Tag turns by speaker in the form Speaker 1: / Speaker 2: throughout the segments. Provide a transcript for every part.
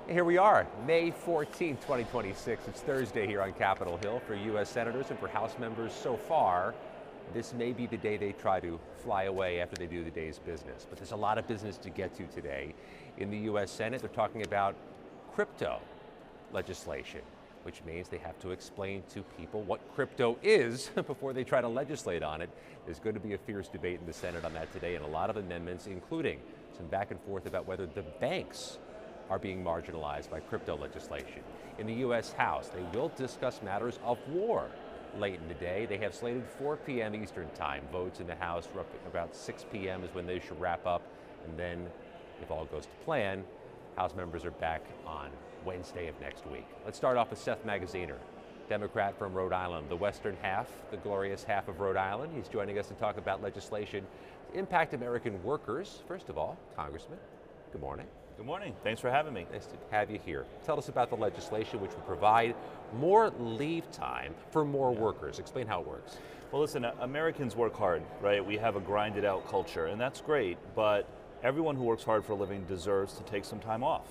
Speaker 1: Here we are, May 14th, 2026. It's Thursday here on Capitol Hill for U.S. senators and for House members. So far, this may be the day they try to fly away after they do the day's business. But there's a lot of business to get to today. In the U.S. Senate, they're talking about crypto legislation, which means they have to explain to people what crypto is before they try to legislate on it. There's going to be a fierce debate in the Senate on that today, and a lot of amendments, including some back and forth about whether the banks are being marginalized by crypto legislation. In the U.S. House, they will discuss matters of war late in the day. They have slated 4 p.m. Eastern time. Votes in the House about 6 p.m. is when they should wrap up. And then, if all goes to plan, House members are back on Wednesday of next week. Let's start off with Seth Magaziner, Democrat from Rhode Island, the western half, the glorious half of Rhode Island. He's joining us to talk about legislation to impact American workers. First of all, Congressman, good morning.
Speaker 2: Good morning. Thanks for having me.
Speaker 1: Nice to have you here. Tell us about the legislation which will provide more leave time for more workers. Explain how it works.
Speaker 2: Well, listen, Americans work hard, right? We have a grinded out culture, and that's great, but everyone who works hard for a living deserves to take some time off.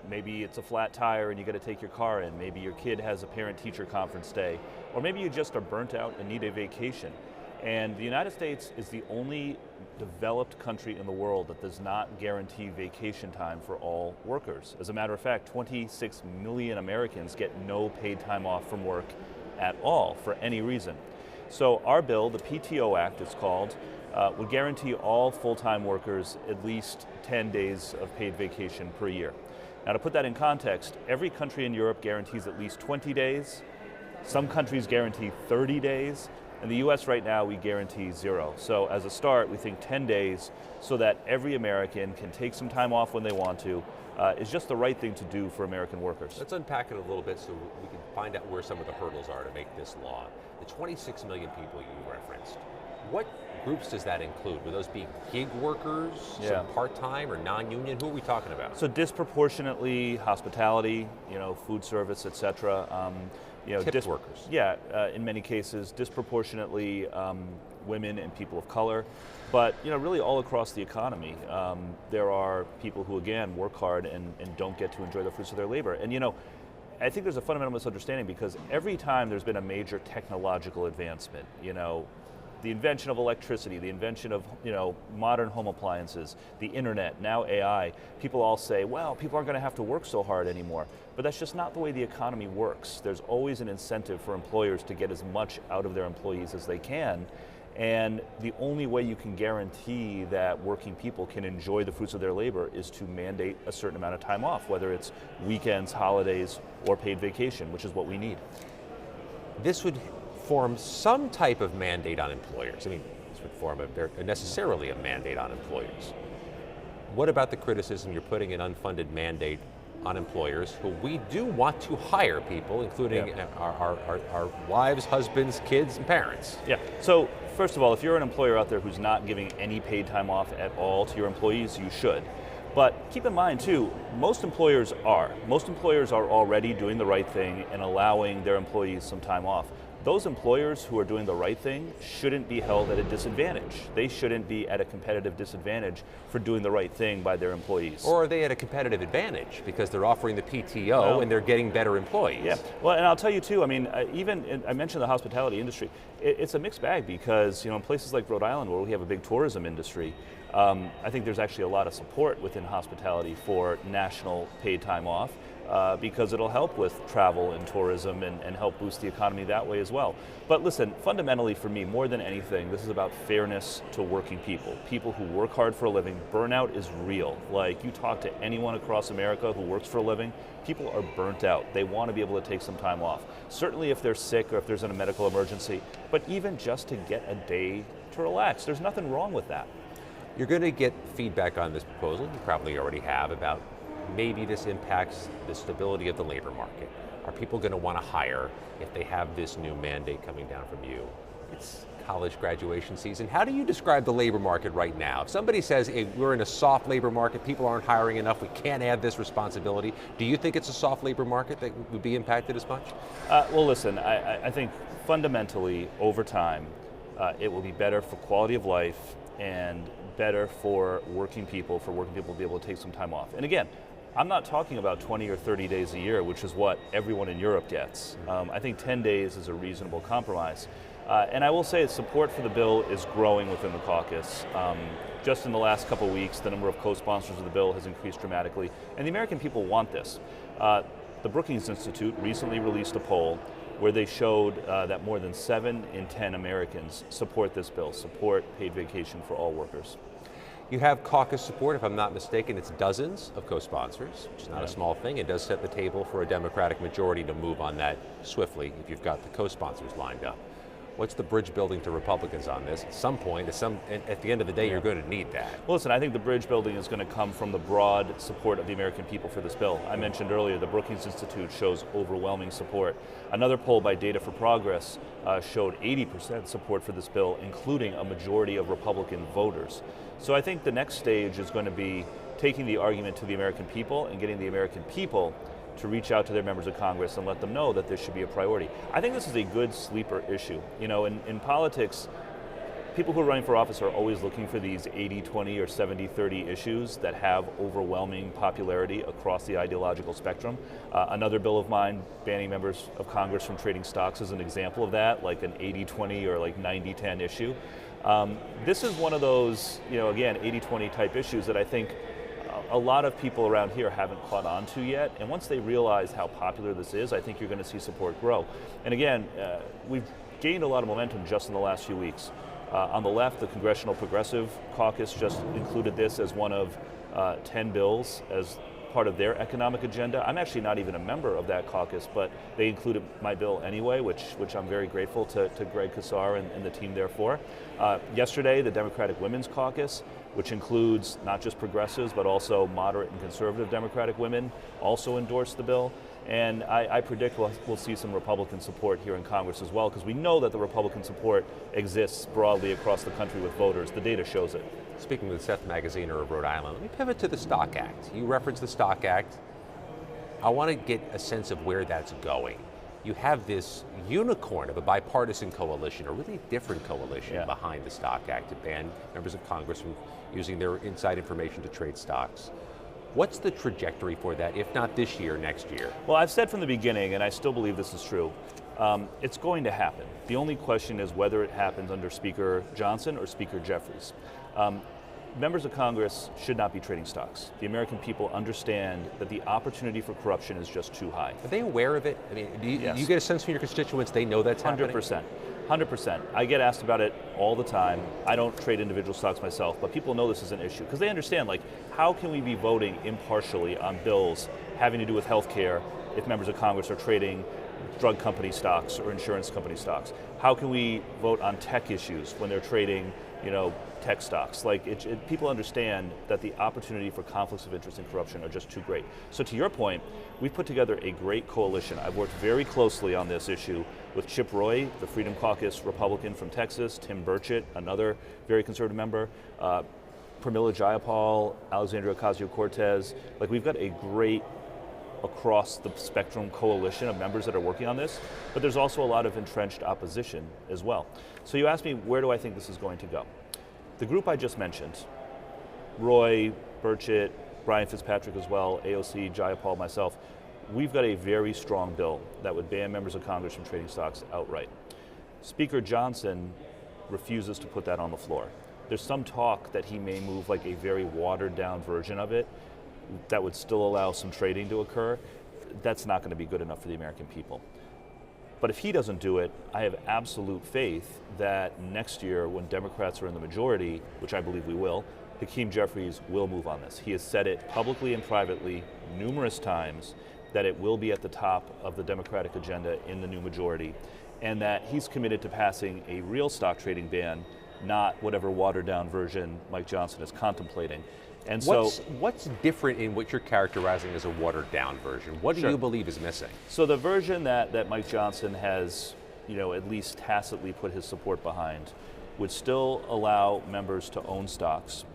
Speaker 2: Maybe it's a flat tire and you got to take your car in. Maybe your kid has a parent-teacher conference day, or maybe you just are burnt out and need a vacation. And the United States is the only developed country in the world that does not guarantee vacation time for all workers. As a matter of fact, 26 million Americans get no paid time off from work at all for any reason. So our bill, the PTO Act it's called, would guarantee all full-time workers at least 10 days of paid vacation per year. Now, to put that in context, every country in Europe guarantees at least 20 days. Some countries guarantee 30 days. In the US right now, we guarantee 0. So as a start, we think 10 days so that every American can take some time off when they want to is just the right thing to do for American workers.
Speaker 1: Let's unpack it a little bit so we can find out where some of the hurdles are to make this law. The 26 million people you referenced, what groups does that include? Would those be gig workers, some part-time or non-union? Who are we talking about?
Speaker 2: So disproportionately hospitality, food service, et cetera.
Speaker 1: Tipped workers.
Speaker 2: Yeah, in many cases, disproportionately women and people of color. But really all across the economy, there are people who, again, work hard and don't get to enjoy the fruits of their labor. And I think there's a fundamental misunderstanding because every time there's been a major technological advancement, the invention of electricity, the invention of modern home appliances, the internet, now AI, people all say, well, people aren't going to have to work so hard anymore. But that's just not the way the economy works. There's always an incentive for employers to get as much out of their employees as they can. And the only way you can guarantee that working people can enjoy the fruits of their labor is to mandate a certain amount of time off, whether it's weekends, holidays, or paid vacation, which is what we need.
Speaker 1: This would form some type of mandate on employers. I mean, this would form necessarily a mandate on employers. What about the criticism you're putting an unfunded mandate on employers who we do want to hire people, including our wives, husbands, kids, and parents?
Speaker 2: Yeah, so first of all, if you're an employer out there who's not giving any paid time off at all to your employees, you should. But keep in mind too, most employers are. Most employers are already doing the right thing and allowing their employees some time off. Those employers who are doing the right thing shouldn't be held at a disadvantage. They shouldn't be at a competitive disadvantage for doing the right thing by their employees.
Speaker 1: Or are they at a competitive advantage because they're offering the PTO and they're getting better employees?
Speaker 2: Yeah, well, and I'll tell you too, I mentioned the hospitality industry. It's a mixed bag because, in places like Rhode Island where we have a big tourism industry, I think there's actually a lot of support within hospitality for national paid time off. Because it'll help with travel and tourism and help boost the economy that way as well. But listen, fundamentally for me, more than anything, this is about fairness to working people. People who work hard for a living. Burnout is real. Like, you talk to anyone across America who works for a living, people are burnt out. They want to be able to take some time off. Certainly if they're sick or if there's a medical emergency, but even just to get a day to relax. There's nothing wrong with that.
Speaker 1: You're going to get feedback on this proposal, you probably already have, about maybe this impacts the stability of the labor market. Are people going to want to hire if they have this new mandate coming down from you? It's college graduation season. How do you describe the labor market right now? If somebody says, hey, we're in a soft labor market, people aren't hiring enough, we can't add this responsibility, do you think it's a soft labor market that would be impacted as much?
Speaker 2: Well, listen, I think fundamentally, over time, it will be better for quality of life and better for working people to be able to take some time off. And again, I'm not talking about 20 or 30 days a year, which is what everyone in Europe gets. I think 10 days is a reasonable compromise. And I will say support for the bill is growing within the caucus. Just in the last couple of weeks, the number of co-sponsors of the bill has increased dramatically, and the American people want this. The Brookings Institute recently released a poll where they showed that more than 7 in 10 Americans support this bill, support paid vacation for all workers.
Speaker 1: You have caucus support, if I'm not mistaken, it's dozens of co-sponsors, which is not a small thing. It does set the table for a Democratic majority to move on that swiftly if you've got the co-sponsors lined up. What's the bridge building to Republicans on this? At some point, at the end of the day, you're going to need that.
Speaker 2: Well, listen, I think the bridge building is going to come from the broad support of the American people for this bill. I mentioned earlier the Brookings Institute shows overwhelming support. Another poll by Data for Progress showed 80% support for this bill, including a majority of Republican voters. So I think the next stage is going to be taking the argument to the American people and getting the American people to reach out to their members of Congress and let them know that this should be a priority. I think this is a good sleeper issue. You know, in politics, people who are running for office are always looking for these 80-20 or 70-30 issues that have overwhelming popularity across the ideological spectrum. Another bill of mine banning members of Congress from trading stocks is an example of that, like an 80-20 or like 90-10 issue. This is one of those, you know, again, 80-20 type issues that I think a lot of people around here haven't caught on to yet, and once they realize how popular this is, I think you're going to see support grow. And again, we've gained a lot of momentum just in the last few weeks. On the left, the Congressional Progressive Caucus just included this as one of 10 bills as part of their economic agenda. I'm actually not even a member of that caucus, but they included my bill anyway, which I'm very grateful to Greg Casar and the team there for. Yesterday, the Democratic Women's Caucus, which includes not just progressives, but also moderate and conservative Democratic women, also endorsed the bill. And I predict we'll see some Republican support here in Congress as well, because we know that the Republican support exists broadly across the country with voters. The data shows it.
Speaker 1: Speaking with Seth Magaziner of Rhode Island, let me pivot to the Stock Act. You referenced the Stock Act. I want to get a sense of where that's going. You have this unicorn of a bipartisan coalition, a really different coalition behind the Stock Act to ban members of Congress from using their inside information to trade stocks. What's the trajectory for that, if not this year, next year?
Speaker 2: Well, I've said from the beginning, and I still believe this is true, it's going to happen. The only question is whether it happens under Speaker Johnson or Speaker Jeffries. Members of Congress should not be trading stocks. The American people understand that the opportunity for corruption is just too high.
Speaker 1: Are they aware of it? I mean, do you get a sense from your constituents they know that's happening?
Speaker 2: 100%. 100%. I get asked about it all the time. I don't trade individual stocks myself, but people know this is an issue because they understand, like, how can we be voting impartially on bills having to do with healthcare if members of Congress are trading drug company stocks or insurance company stocks? How can we vote on tech issues when they're trading, you know, tech stocks? Like, people understand that the opportunity for conflicts of interest and corruption are just too great. So to your point, we've put together a great coalition. I've worked very closely on this issue with Chip Roy, the Freedom Caucus Republican from Texas, Tim Burchett, another very conservative member, Pramila Jayapal, Alexandria Ocasio-Cortez. Like, we've got a great across the spectrum coalition of members that are working on this, but there's also a lot of entrenched opposition as well. So you asked me, where do I think this is going to go? The group I just mentioned, Roy, Burchett, Brian Fitzpatrick as well, AOC, Jayapal, myself, we've got a very strong bill that would ban members of Congress from trading stocks outright. Speaker Johnson refuses to put that on the floor. There's some talk that he may move like a very watered down version of it that would still allow some trading to occur. That's not going to be good enough for the American people. But if he doesn't do it, I have absolute faith that next year when Democrats are in the majority, which I believe we will, Hakeem Jeffries will move on this. He has said it publicly and privately numerous times that it will be at the top of the Democratic agenda in the new majority, and that he's committed to passing a real stock trading ban, not whatever watered down version Mike Johnson is contemplating. And
Speaker 1: what's different in what you're characterizing as a watered down version? What do you believe is missing?
Speaker 2: So the version that Mike Johnson has, you know, at least tacitly put his support behind would still allow members to own stocks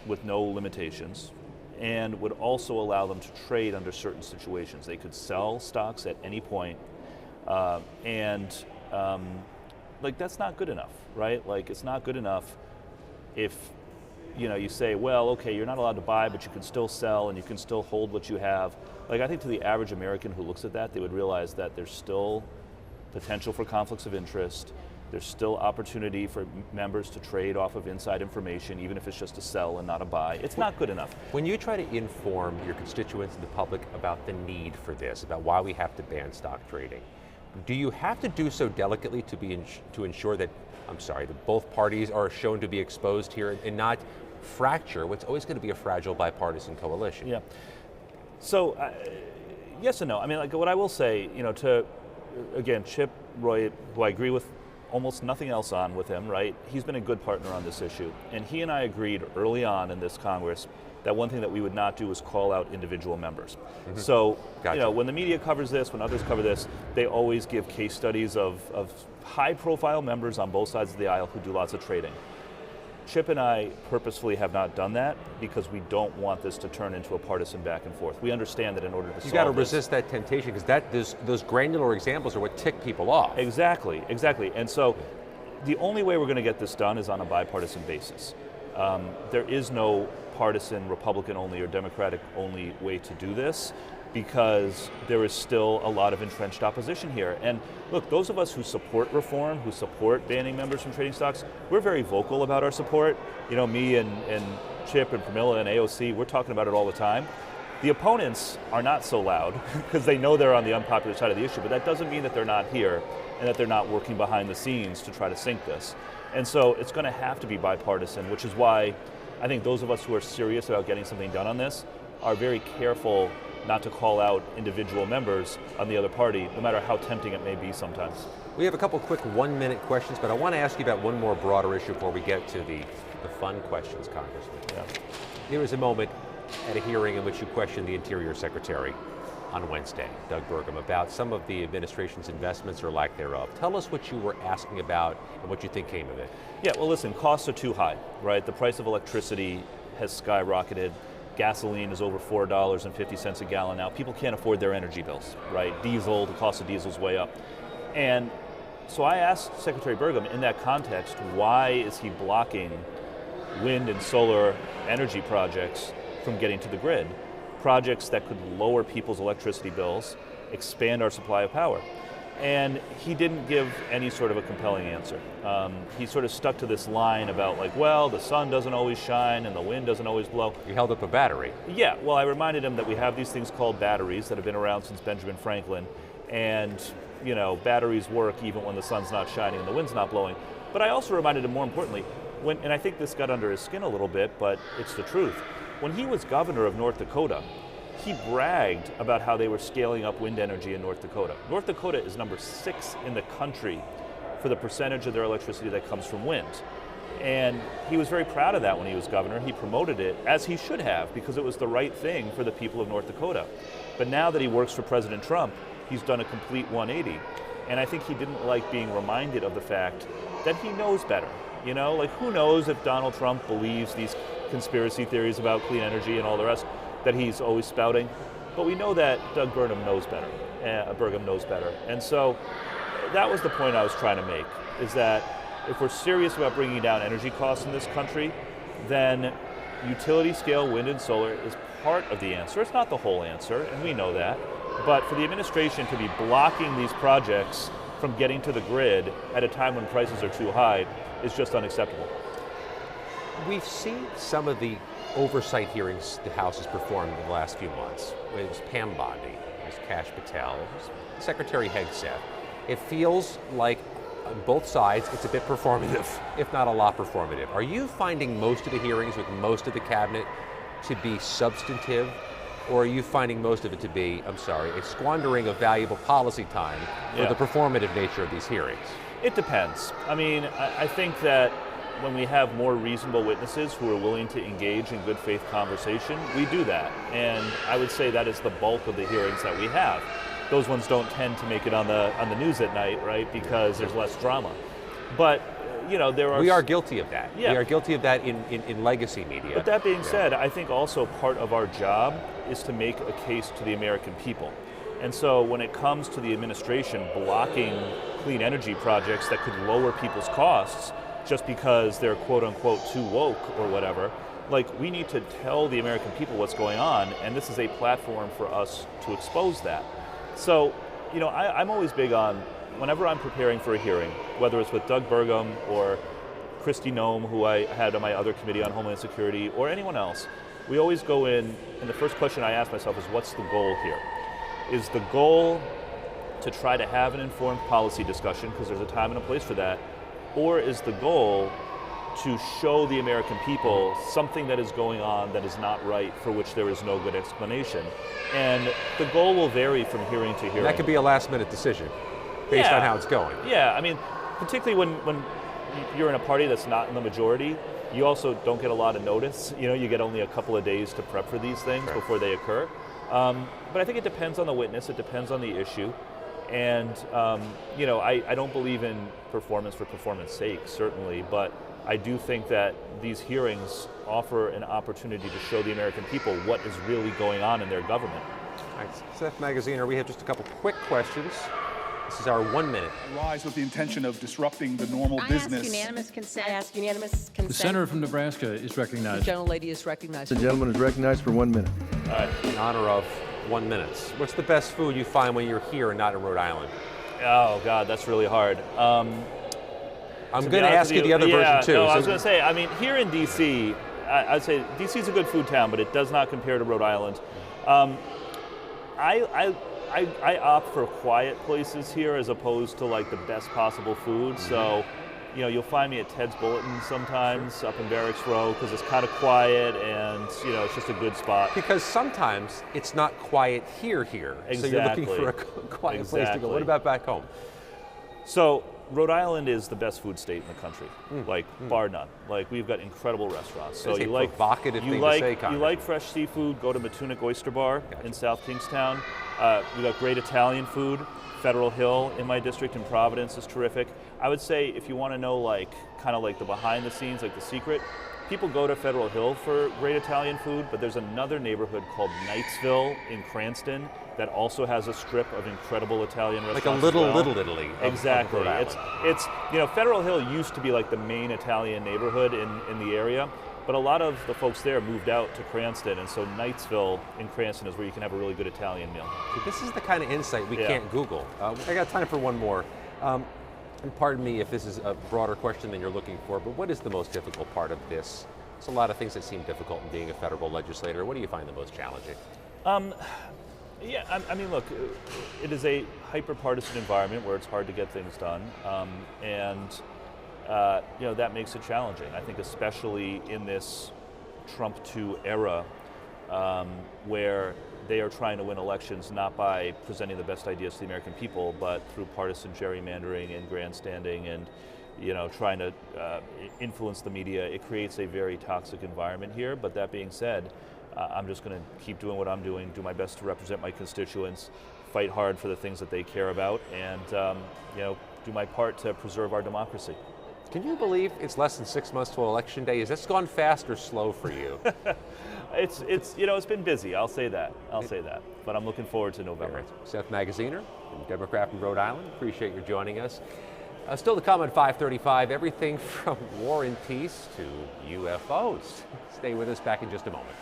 Speaker 2: with no limitations, and would also allow them to trade under certain situations. They could sell stocks at any point, like, that's not good enough, right? Like, it's not good enough if you say, well, okay, you're not allowed to buy, but you can still sell and you can still hold what you have. Like, I think to the average American who looks at that, they would realize that there's still potential for conflicts of interest. There's still opportunity for members to trade off of inside information, even if it's just a sell and not a buy. It's not good enough.
Speaker 1: When you try to inform your constituents and the public about the need for this, about why we have to ban stock trading, do you have to do so delicately to ensure that, that both parties are shown to be exposed here and not fracture what's always going to be a fragile bipartisan coalition?
Speaker 2: Yeah. So, yes and no. I mean, like, what I will say, again, Chip Roy, who I agree with almost nothing else on with him, right? He's been a good partner on this issue. And he and I agreed early on in this Congress that one thing that we would not do is call out individual members. Mm-hmm. So,
Speaker 1: gotcha.
Speaker 2: When the media covers this, when others cover this, they always give case studies of high-profile members on both sides of the aisle who do lots of trading. Chip and I purposefully have not done that because we don't want this to turn into a partisan back and forth. We understand that in order to solve this,
Speaker 1: you got to resist that temptation, because those granular examples are what tick people off.
Speaker 2: Exactly. And so the only way we're going to get this done is on a bipartisan basis. There is no partisan, Republican only or Democratic only way to do this, because there is still a lot of entrenched opposition here. And look, those of us who support reform, who support banning members from trading stocks, we're very vocal about our support. Me and Chip and Pramila and AOC, we're talking about it all the time. The opponents are not so loud because they know they're on the unpopular side of the issue, but that doesn't mean that they're not here and that they're not working behind the scenes to try to sink this. And so it's going to have to be bipartisan, which is why I think those of us who are serious about getting something done on this are very careful not to call out individual members on the other party, no matter how tempting it may be sometimes.
Speaker 1: We have a couple quick 1-minute questions, but I want to ask you about one more broader issue before we get to the fun questions, Congressman.
Speaker 2: Yeah.
Speaker 1: There was a moment at a hearing in which you questioned the Interior Secretary on Wednesday, Doug Burgum, about some of the administration's investments or lack thereof. Tell us what you were asking about and what you think came of it.
Speaker 2: Yeah, well, listen, costs are too high, right? The price of electricity has skyrocketed. Gasoline is over $4.50 a gallon now. People can't afford their energy bills, right? Diesel, the cost of diesel is way up. And so I asked Secretary Burgum in that context, why is he blocking wind and solar energy projects from getting to the grid? Projects that could lower people's electricity bills, expand our supply of power. And he didn't give any sort of a compelling answer. He sort of stuck to this line about the sun doesn't always shine and the wind doesn't always blow.
Speaker 1: You held up a battery.
Speaker 2: Yeah, well, I reminded him that we have these things called batteries that have been around since Benjamin Franklin. And, batteries work even when the sun's not shining and the wind's not blowing. But I also reminded him, more importantly, and I think this got under his skin a little bit, but it's the truth. When he was governor of North Dakota, he bragged about how they were scaling up wind energy in North Dakota. North Dakota is number 6 in the country for the percentage of their electricity that comes from wind. And he was very proud of that when he was governor. He promoted it, as he should have, because it was the right thing for the people of North Dakota. But now that he works for President Trump, he's done a complete 180. And I think he didn't like being reminded of the fact that he knows better. Who knows if Donald Trump believes these conspiracy theories about clean energy and all the rest that he's always spouting, but we know that Doug Burgum knows better. And so that was the point I was trying to make, is that if we're serious about bringing down energy costs in this country, then utility scale wind and solar is part of the answer. It's not the whole answer, and we know that, but for the administration to be blocking these projects from getting to the grid at a time when prices are too high is just unacceptable.
Speaker 1: We've seen some of the oversight hearings the House has performed in the last few months. It was Pam Bondi, it was Kash Patel, it was Secretary Hegseth. It feels like on both sides it's a bit performative, if not a lot performative. Are you finding most of the hearings with most of the cabinet to be substantive, or are you finding most of it to be, a squandering of valuable policy time for the performative nature of these hearings?
Speaker 2: It depends. I think that when we have more reasonable witnesses who are willing to engage in good faith conversation, we do that. And I would say that is the bulk of the hearings that we have. Those ones don't tend to make it on the news at night, right? Because there's less drama. But there are...
Speaker 1: We are guilty of that.
Speaker 2: Yeah.
Speaker 1: We are guilty of that in legacy media.
Speaker 2: But that being said, I think also part of our job is to make a case to the American people. And so when it comes to the administration blocking clean energy projects that could lower people's costs, just because they're quote unquote too woke or whatever. Like, we need to tell the American people what's going on, and this is a platform for us to expose that. So, you know, I'm always big on, whenever I'm preparing for a hearing, whether it's with Doug Burgum or Kristi Noem, who I had on my other committee on Homeland Security, or anyone else, we always go in, and the first question I ask myself is, what's the goal here? Is the goal to try to have an informed policy discussion, because there's a time and a place for that, or is the goal to show the American people something that is going on that is not right, for which there is no good explanation? And the goal will vary from hearing to hearing.
Speaker 1: That could be a last-minute decision based on how it's going.
Speaker 2: Yeah, I mean, particularly when you're in a party that's not in the majority, you also don't get a lot of notice. You know, you get only a couple of days to prep for these things before they occur. But I think it depends on the witness, it depends on the issue. And, you know, I don't believe in performance for performance sake, certainly, but I do think that these hearings offer an opportunity to show the American people what is really going on in their government.
Speaker 1: All right, Seth Magaziner, we have just a couple quick questions. This is our 1 minute.
Speaker 3: Rise with the intention of disrupting the normal business.
Speaker 4: I ask unanimous consent. I ask unanimous consent.
Speaker 5: The senator from Nebraska is recognized.
Speaker 4: The gentlelady is recognized.
Speaker 6: The gentleman is recognized for 1 minute.
Speaker 1: In honor of 1 minute. What's the best food you find when you're here and not in Rhode Island?
Speaker 2: Oh God, that's really hard.
Speaker 1: I'm going to ask you the other version too.
Speaker 2: No, I was going to say, I mean, here in DC, I'd say DC is a good food town, but it does not compare to Rhode Island. I opt for quiet places here as opposed to like the best possible food. So, you know, you'll find me at Ted's Bulletin sometimes up in Barracks Row because it's kind of quiet and, you know, it's just a good spot.
Speaker 1: Because sometimes it's not quiet here.
Speaker 2: Exactly.
Speaker 1: So you're looking for a quiet place to go. What about back home?
Speaker 2: So Rhode Island is the best food state in the country, like bar none. Like, we've got incredible restaurants. So you like you like fresh seafood, go to Matunic Oyster Bar in South Kingstown. We got great Italian food. Federal Hill in my district in Providence is terrific. I would say if you want to know like kind of like the behind the scenes, like the secret, people go to Federal Hill for great Italian food, but there's another neighborhood called Knightsville in Cranston that also has a strip of incredible Italian restaurants.
Speaker 1: Like a little Italy.
Speaker 2: Exactly.
Speaker 1: Of Rhode Island.
Speaker 2: It's you know, Federal Hill used to be like the main Italian neighborhood in the area, but a lot of the folks there moved out to Cranston, and so Knightsville in Cranston is where you can have a really good Italian meal.
Speaker 1: This is the kind of insight we can't Google. I got time for one more. And pardon me if this is a broader question than you're looking for, but what is the most difficult part of this? There's a lot of things that seem difficult in being a federal legislator. What do you find the most challenging?
Speaker 2: Yeah, I mean, look, it is a hyper-partisan environment where it's hard to get things done, and you know, that makes it challenging. I think especially in this Trump 2 era, where they are trying to win elections not by presenting the best ideas to the American people, but through partisan gerrymandering and grandstanding and, you know, trying to influence the media. It creates a very toxic environment here. But that being said, I'm just going to keep doing what I'm doing, do my best to represent my constituents, fight hard for the things that they care about, and you know, do my part to preserve our democracy.
Speaker 1: Can you believe it's less than 6 months till Election Day? Is this gone fast or slow for you?
Speaker 2: It's you know, it's been busy. I'll say that. But I'm looking forward to November.
Speaker 1: Right. Seth Magaziner, Democrat from Rhode Island. Appreciate your joining us. Still to come at 5:35. Everything from War and Peace to UFOs. Stay with us. Back in just a moment.